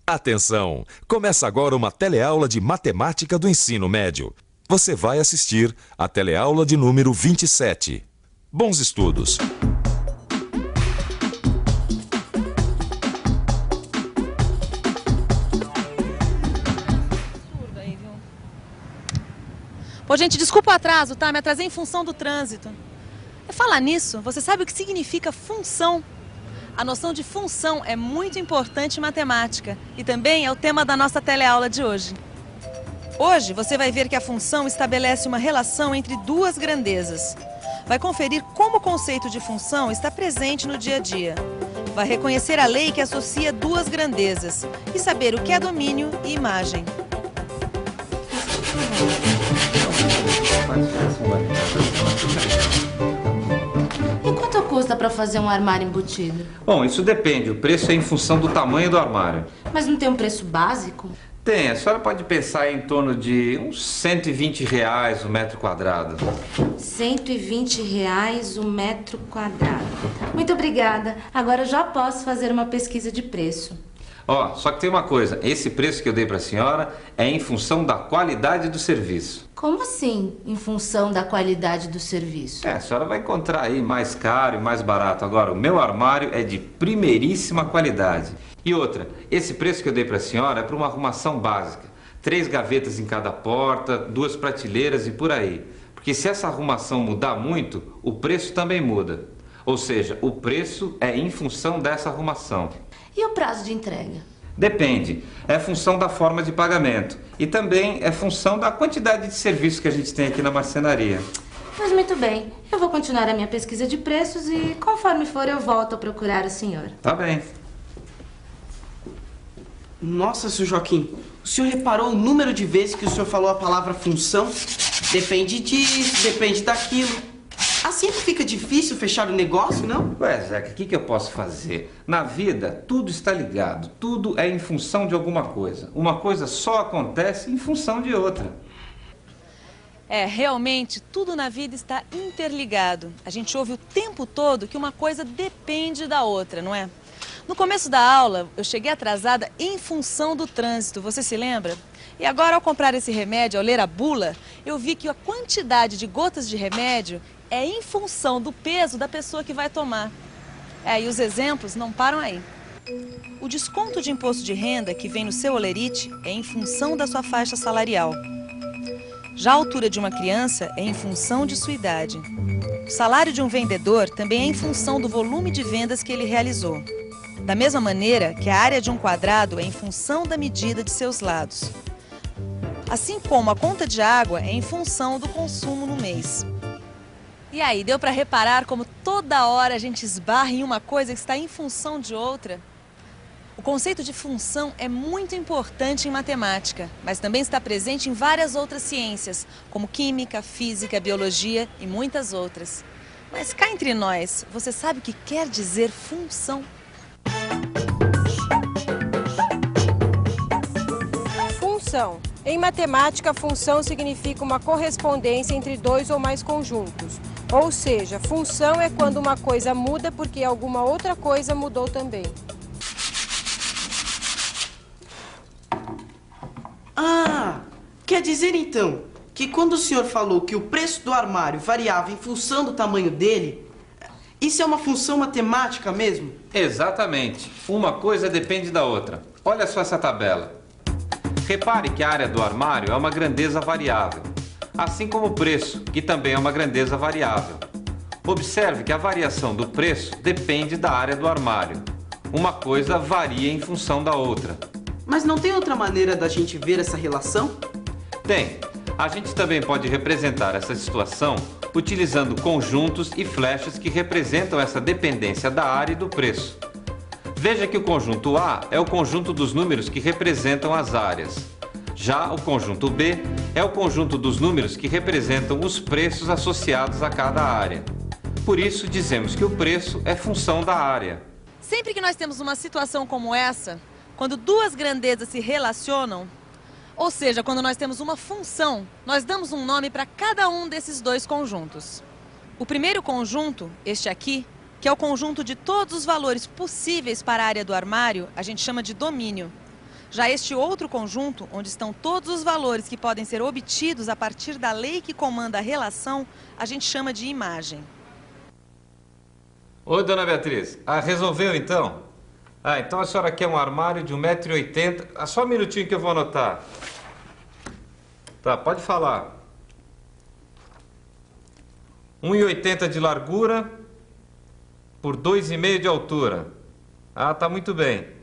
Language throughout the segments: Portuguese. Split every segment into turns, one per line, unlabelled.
Atenção! Começa agora uma teleaula de matemática do ensino médio. Você vai assistir a teleaula de número 27. Bons estudos!
Pô, gente, desculpa o atraso, tá? Me atrasei em função do trânsito. Falar nisso, você sabe o que significa função? A noção de função é muito importante em matemática e também é o tema da nossa teleaula de hoje. Hoje você vai ver que a função estabelece uma relação entre duas grandezas. Vai conferir como o conceito de função está presente no dia a dia. Vai reconhecer a lei que associa duas grandezas e saber o que é domínio e imagem.
E quanto custa para fazer um armário embutido?
Bom, isso depende. O preço é em função do tamanho do armário.
Mas não tem um preço básico?
Tem. A senhora pode pensar em torno de uns R$ 120 o metro quadrado.
R$ 120 o metro quadrado. Muito obrigada. Agora eu já posso fazer uma pesquisa de preço.
Ó, só que tem uma coisa. Esse preço que eu dei para a senhora é em função da qualidade do serviço.
Como assim, em função da qualidade do serviço?
A senhora vai encontrar aí mais caro e mais barato. Agora, o meu armário é de primeiríssima qualidade. E outra, esse preço que eu dei para a senhora é para uma arrumação básica. 3 gavetas em cada porta, 2 prateleiras e por aí. Porque se essa arrumação mudar muito, o preço também muda. Ou seja, o preço é em função dessa arrumação.
E o prazo de entrega?
Depende. É função da forma de pagamento. E também é função da quantidade de serviços que a gente tem aqui na marcenaria.
Mas muito bem. Eu vou continuar a minha pesquisa de preços e, conforme for, eu volto a procurar o senhor.
Tá bem.
Nossa, seu Joaquim, o senhor reparou o número de vezes que o senhor falou a palavra função? Depende disso, depende daquilo. Assim não fica difícil fechar o negócio, não?
Ué, Zeca, o que eu posso fazer? Na vida, tudo está ligado. Tudo é em função de alguma coisa. Uma coisa só acontece em função de outra.
Realmente, tudo na vida está interligado. A gente ouve o tempo todo que uma coisa depende da outra, não é? No começo da aula, eu cheguei atrasada em função do trânsito, você se lembra? E agora, ao comprar esse remédio, ao ler a bula, eu vi que a quantidade de gotas de remédio é em função do peso da pessoa que vai tomar. E os exemplos não param aí. O desconto de imposto de renda que vem no seu holerite é em função da sua faixa salarial. Já a altura de uma criança é em função de sua idade. O salário de um vendedor também é em função do volume de vendas que ele realizou. Da mesma maneira que a área de um quadrado é em função da medida de seus lados. Assim como a conta de água é em função do consumo no mês. E aí, deu para reparar como toda hora a gente esbarra em uma coisa que está em função de outra? O conceito de função é muito importante em matemática, mas também está presente em várias outras ciências, como química, física, biologia e muitas outras. Mas cá entre nós, você sabe o que quer dizer função?
Função. Em matemática, função significa uma correspondência entre dois ou mais conjuntos. Ou seja, função é quando uma coisa muda porque alguma outra coisa mudou também.
Ah, quer dizer então que quando o senhor falou que o preço do armário variava em função do tamanho dele, isso é uma função matemática mesmo?
Exatamente. Uma coisa depende da outra. Olha só essa tabela. Repare que a área do armário é uma grandeza variável, assim como o preço, que também é uma grandeza variável. Observe que a variação do preço depende da área do armário. Uma coisa varia em função da outra.
Mas não tem outra maneira da gente ver essa relação?
Tem. A gente também pode representar essa situação utilizando conjuntos e flechas que representam essa dependência da área e do preço. Veja que o conjunto A é o conjunto dos números que representam as áreas. Já o conjunto B é o conjunto dos números que representam os preços associados a cada área. Por isso, dizemos que o preço é função da área.
Sempre que nós temos uma situação como essa, quando duas grandezas se relacionam, ou seja, quando nós temos uma função, nós damos um nome para cada um desses dois conjuntos. O primeiro conjunto, este aqui, que é o conjunto de todos os valores possíveis para a área do armário, a gente chama de domínio. Já este outro conjunto, onde estão todos os valores que podem ser obtidos a partir da lei que comanda a relação, a gente chama de imagem.
Oi, dona Beatriz. Resolveu então? Então a senhora quer um armário de 1,80 m. Só um minutinho que eu vou anotar. Tá, pode falar. 1,80 m de largura por 2,5 m de altura. Tá muito bem.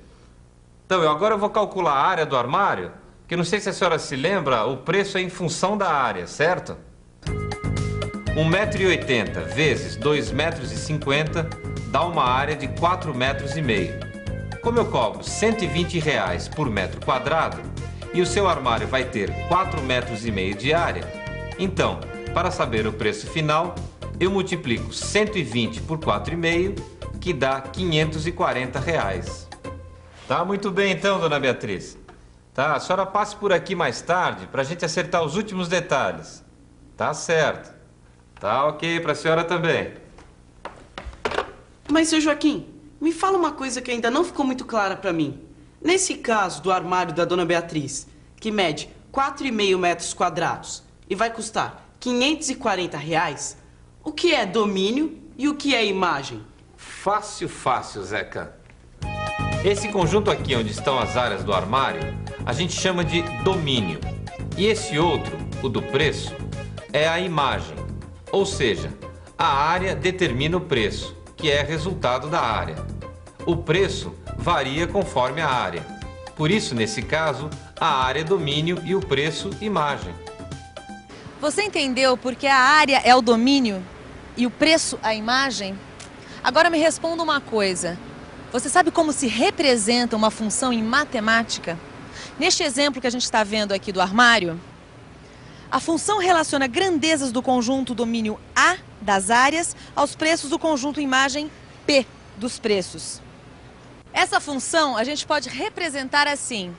Então, agora eu vou calcular a área do armário, que não sei se a senhora se lembra, o preço é em função da área, certo? 1,80 m vezes 2,50 m dá uma área de 4,5 m. Como eu cobro R$120 por metro quadrado e o seu armário vai ter 4,5 m de área, então, para saber o preço final, eu multiplico 120 por 4,5, que dá R$540. Tá muito bem então, dona Beatriz. Tá, a senhora passe por aqui mais tarde para a gente acertar os últimos detalhes. Tá certo. Tá ok para a senhora também.
Mas, seu Joaquim, me fala uma coisa que ainda não ficou muito clara para mim. Nesse caso do armário da dona Beatriz, que mede 4,5 metros quadrados e vai custar R$540, o que é domínio e o que é imagem?
Fácil, fácil, Zeca. Esse conjunto aqui, onde estão as áreas do armário, a gente chama de domínio. E esse outro, o do preço, é a imagem. Ou seja, a área determina o preço, que é resultado da área. O preço varia conforme a área. Por isso, nesse caso, a área é domínio e o preço, imagem.
Você entendeu porque a área é o domínio e o preço a imagem? Agora me responda uma coisa. Você sabe como se representa uma função em matemática? Neste exemplo que a gente está vendo aqui do armário, a função relaciona grandezas do conjunto domínio A das áreas aos preços do conjunto imagem P dos preços. Essa função a gente pode representar assim.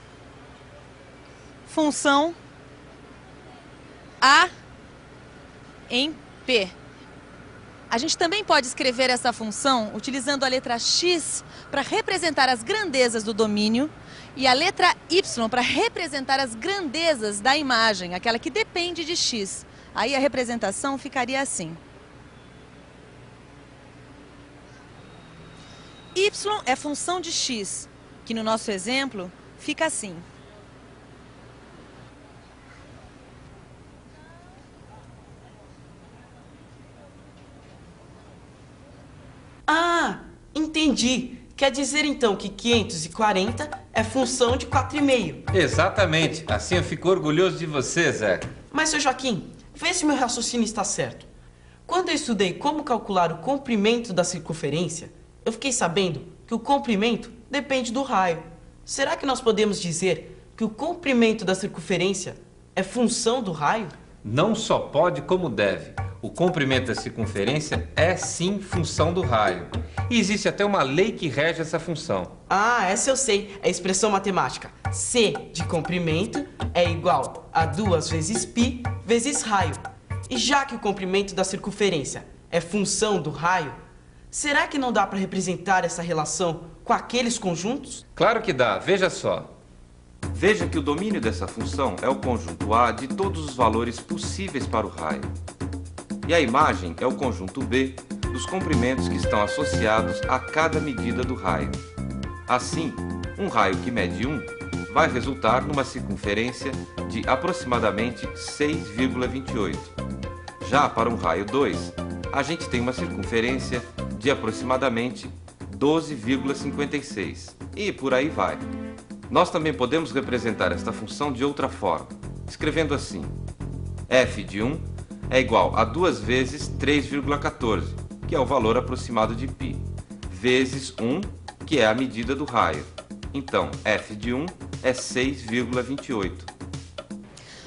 Função A em P. A gente também pode escrever essa função utilizando a letra x para representar as grandezas do domínio e a letra y para representar as grandezas da imagem, aquela que depende de x. Aí a representação ficaria assim. Y é função de x, que no nosso exemplo fica assim.
Entendi. Quer dizer então que 540 é função de 4,5.
Exatamente. Assim eu fico orgulhoso de você, Zé.
Mas, seu Joaquim, vê se meu raciocínio está certo. Quando eu estudei como calcular o comprimento da circunferência, eu fiquei sabendo que o comprimento depende do raio. Será que nós podemos dizer que o comprimento da circunferência é função do raio?
Não só pode, como deve. O comprimento da circunferência é sim função do raio. E existe até uma lei que rege essa função.
Essa eu sei, é a expressão matemática. C de comprimento é igual a 2 vezes π vezes raio. E já que o comprimento da circunferência é função do raio, será que não dá para representar essa relação com aqueles conjuntos?
Claro que dá, veja só.
Veja que o domínio dessa função é o conjunto A de todos os valores possíveis para o raio. E a imagem é o conjunto B dos comprimentos que estão associados a cada medida do raio. Assim, um raio que mede 1 vai resultar numa circunferência de aproximadamente 6,28. Já para um raio 2, a gente tem uma circunferência de aproximadamente 12,56. E por aí vai. Nós também podemos representar esta função de outra forma, escrevendo assim: f de 1 é igual a 2 vezes 3,14, que é o valor aproximado de π, vezes 1, que é a medida do raio. Então, f de 1 é 6,28.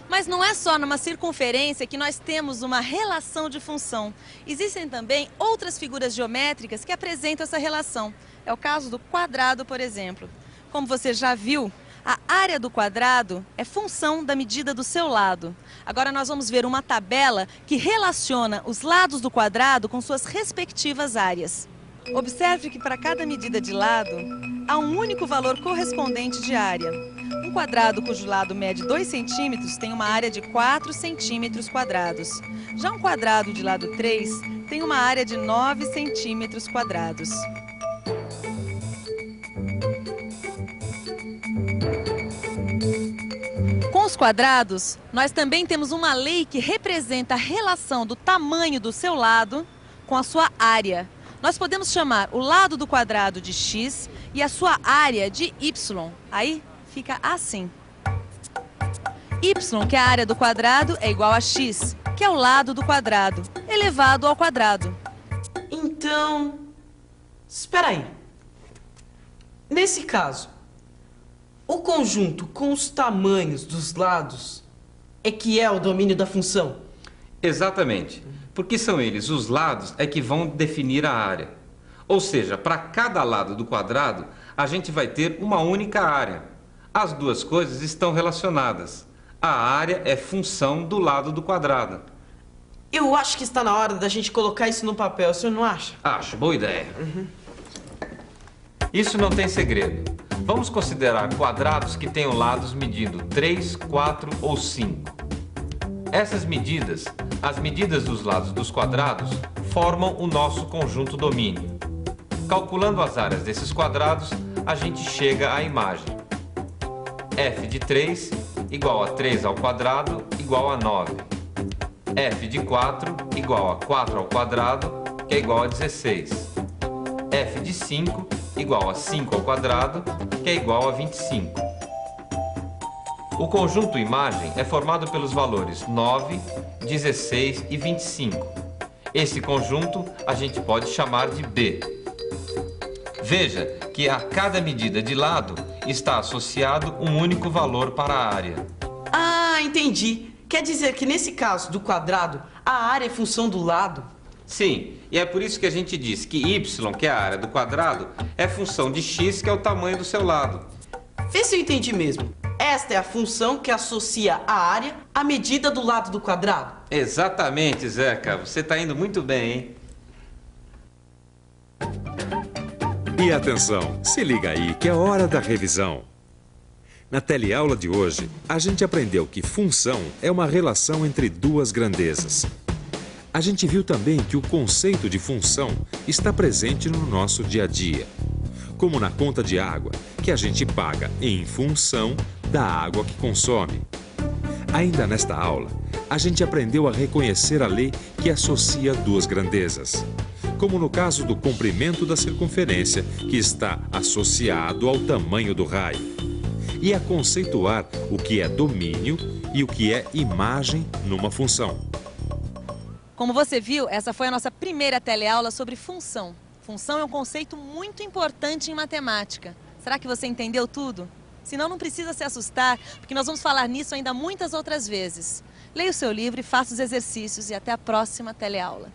Mas não é só numa circunferência que nós temos uma relação de função. Existem também outras figuras geométricas que apresentam essa relação. É o caso do quadrado, por exemplo. Como você já viu, a área do quadrado é função da medida do seu lado. Agora nós vamos ver uma tabela que relaciona os lados do quadrado com suas respectivas áreas. Observe que para cada medida de lado, há um único valor correspondente de área. Um quadrado cujo lado mede 2 centímetros tem uma área de 4 centímetros quadrados. Já um quadrado de lado 3 tem uma área de 9 centímetros quadrados. Com os quadrados, nós também temos uma lei que representa a relação do tamanho do seu lado com a sua área. Nós podemos chamar o lado do quadrado de x e a sua área de y. Aí fica assim. Y, que é a área do quadrado, é igual a x, que é o lado do quadrado, elevado ao quadrado.
Então, espera aí. Nesse caso, o conjunto com os tamanhos dos lados é que é o domínio da função?
Exatamente, porque são eles, os lados, é que vão definir a área. Ou seja, para cada lado do quadrado, a gente vai ter uma única área. As duas coisas estão relacionadas. A área é função do lado do quadrado.
Eu acho que está na hora da gente colocar isso no papel, o senhor não acha?
Acho, boa ideia. Isso não tem segredo. Vamos considerar quadrados que tenham lados medindo 3, 4 ou 5. Essas medidas, as medidas dos lados dos quadrados, formam o nosso conjunto domínio. Calculando as áreas desses quadrados, a gente chega à imagem. F de 3 igual a 3 ao quadrado igual a 9. F de 4 igual a 4 ao quadrado, que é igual a 16. F de 5 igual a 5 ao quadrado, que é igual a 25. O conjunto imagem é formado pelos valores 9, 16 e 25. Esse conjunto a gente pode chamar de B. Veja que a cada medida de lado está associado um único valor para a área.
Ah, entendi. Quer dizer que nesse caso do quadrado, a área é função do lado?
Sim, e é por isso que a gente diz que y, que é a área do quadrado, é função de x, que é o tamanho do seu lado.
Vê se eu entendi mesmo. Esta é a função que associa a área à medida do lado do quadrado?
Exatamente, Zeca. Você está indo muito bem, hein?
E atenção, se liga aí que é hora da revisão. Na teleaula de hoje, a gente aprendeu que função é uma relação entre duas grandezas. A gente viu também que o conceito de função está presente no nosso dia a dia, como na conta de água, que a gente paga em função da água que consome. Ainda nesta aula, a gente aprendeu a reconhecer a lei que associa duas grandezas, como no caso do comprimento da circunferência, que está associado ao tamanho do raio, e a conceituar o que é domínio e o que é imagem numa função.
Como você viu, essa foi a nossa primeira teleaula sobre função. Função é um conceito muito importante em matemática. Será que você entendeu tudo? Senão não precisa se assustar, porque nós vamos falar nisso ainda muitas outras vezes. Leia o seu livro e faça os exercícios e até a próxima teleaula.